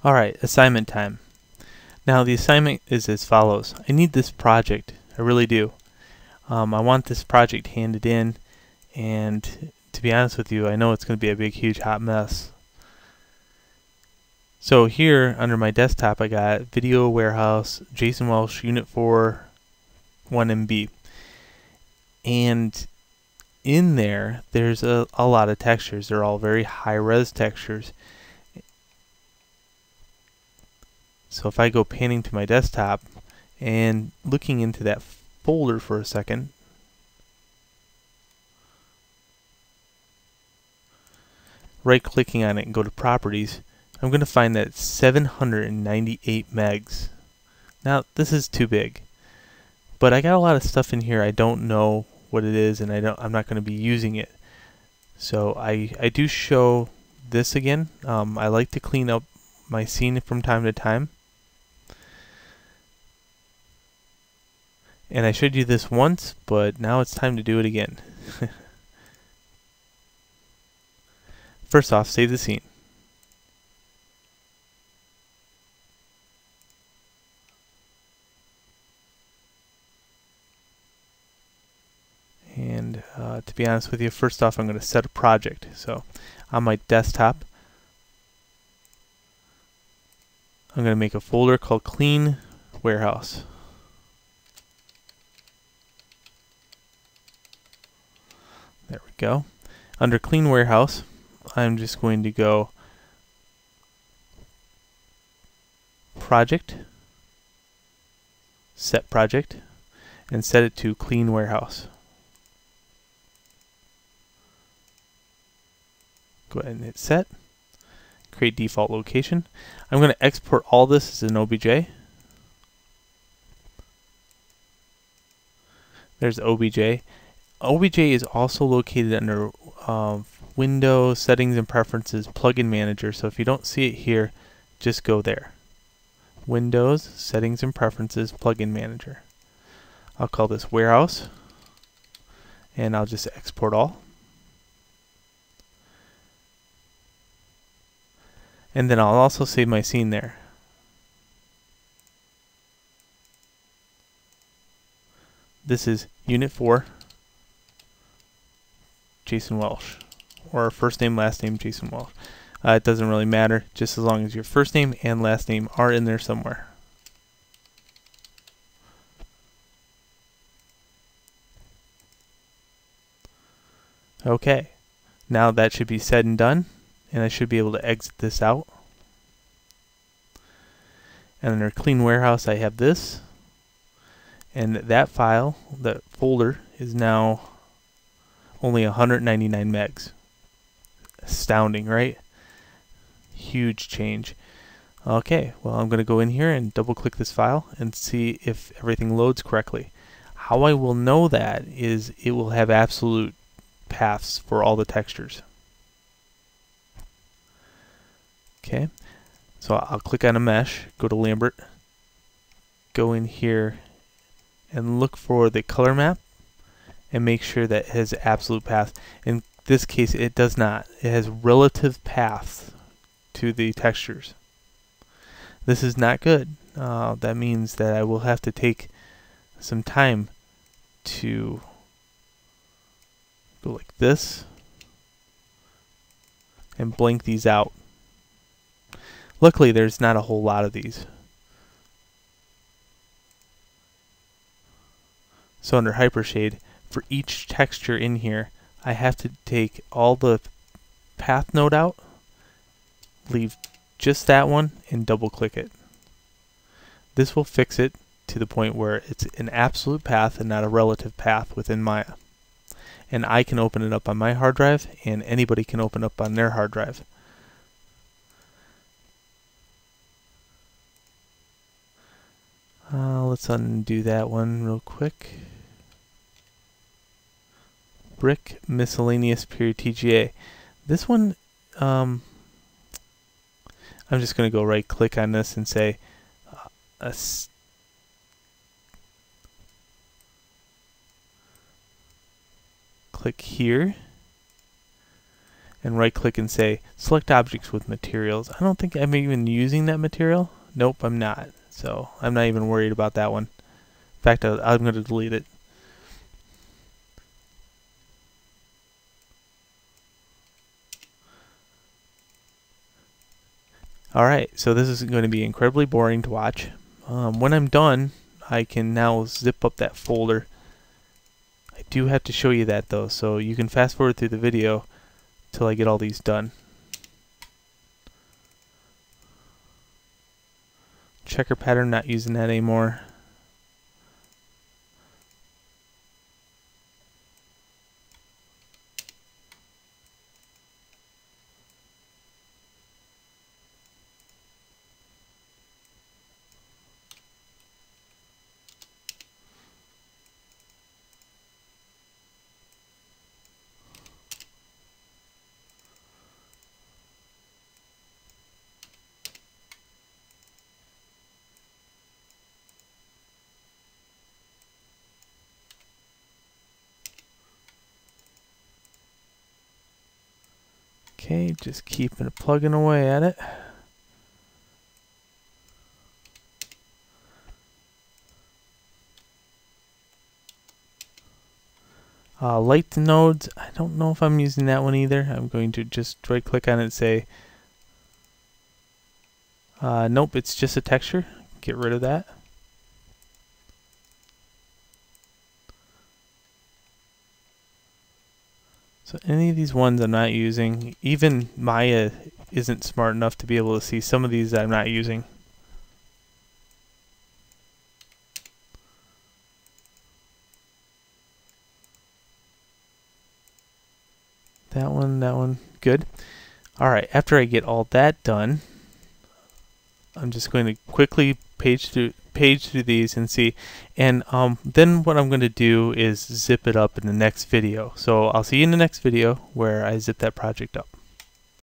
Alright, assignment time. Now the assignment is as follows. I need this project. I really do. I want this project handed in, and to be honest with you, I know it's going to be a big, huge, hot mess. So here, under my desktop, I got Video Warehouse, Jason Welsh, Unit 4, 1MB. And in there, there's a lot of textures. They're all very high-res textures. So if I go panning to my desktop and looking into that folder for a second, right-clicking on it and go to Properties, I'm going to find that it's 798 megs. Now, this is too big, but I got a lot of stuff in here I don't know what it is, and I'm not going to be using it. So I do show this again. I like to clean up my scene from time to time. And I showed you this once, but now it's time to do it again. First off, save the scene. And to be honest with you, first off, I'm going to set a project. So on my desktop, I'm going to make a folder called Clean Warehouse. There we go. Under Clean Warehouse, I'm just going to go Project, Set Project, and set it to Clean Warehouse. Go ahead and hit Set. Create default location. I'm going to export all this as an OBJ. There's OBJ. OBJ is also located under Windows, Settings and Preferences, Plugin Manager. So if you don't see it here, just go there. Windows, Settings and Preferences, Plugin Manager. I'll call this Warehouse, and I'll just export all. And then I'll also save my scene there. This is Unit 4, Jason Welsh, or first name, last name, Jason Welsh. It doesn't really matter, just as long as your first name and last name are in there somewhere. Okay, now that should be said and done, and I should be able to exit this out. And under Clean Warehouse, I have this, and that file, that folder, is now only 199 megs. Astounding, right? Huge change. Okay, well, I'm going to go in here and double click this file and see if everything loads correctly. How I will know that is it will have absolute paths for all the textures. Okay, so I'll click on a mesh, go to Lambert, go in here and look for the color map and make sure that it has absolute paths. In this case, it does not. It has relative paths to the textures. This is not good. That means that I will have to take some time to go like this and blank these out. Luckily, there's not a whole lot of these. So under Hypershade, for each texture in here, I have to take all the path node out, leave just that one, and double click it. This will fix it to the point where it's an absolute path and not a relative path within Maya. And I can open it up on my hard drive, and anybody can open up on their hard drive. Let's undo that one real quick. Brick Miscellaneous Period TGA. This one, I'm just going to go right click on this and say click here, and right click and say select objects with materials. I don't think I'm even using that material. Nope, I'm not. So I'm not even worried about that one. In fact, I'm going to delete it. Alright, so this is going to be incredibly boring to watch. When I'm done, I can now zip up that folder. I do have to show you that though, so you can fast forward through the video till I get all these done. Checker pattern, not using that anymore. Okay, just keeping it plugging away at it. Light nodes, I don't know if I'm using that one either. I'm going to just right click on it and say, nope, it's just a texture. Get rid of that. So any of these ones I'm not using. Even Maya isn't smart enough to be able to see some of these that I'm not using. That one, good. Alright, after I get all that done, I'm just going to quickly page through these and see. And then what I'm going to do is zip it up in the next video. So I'll see you in the next video where I zip that project up.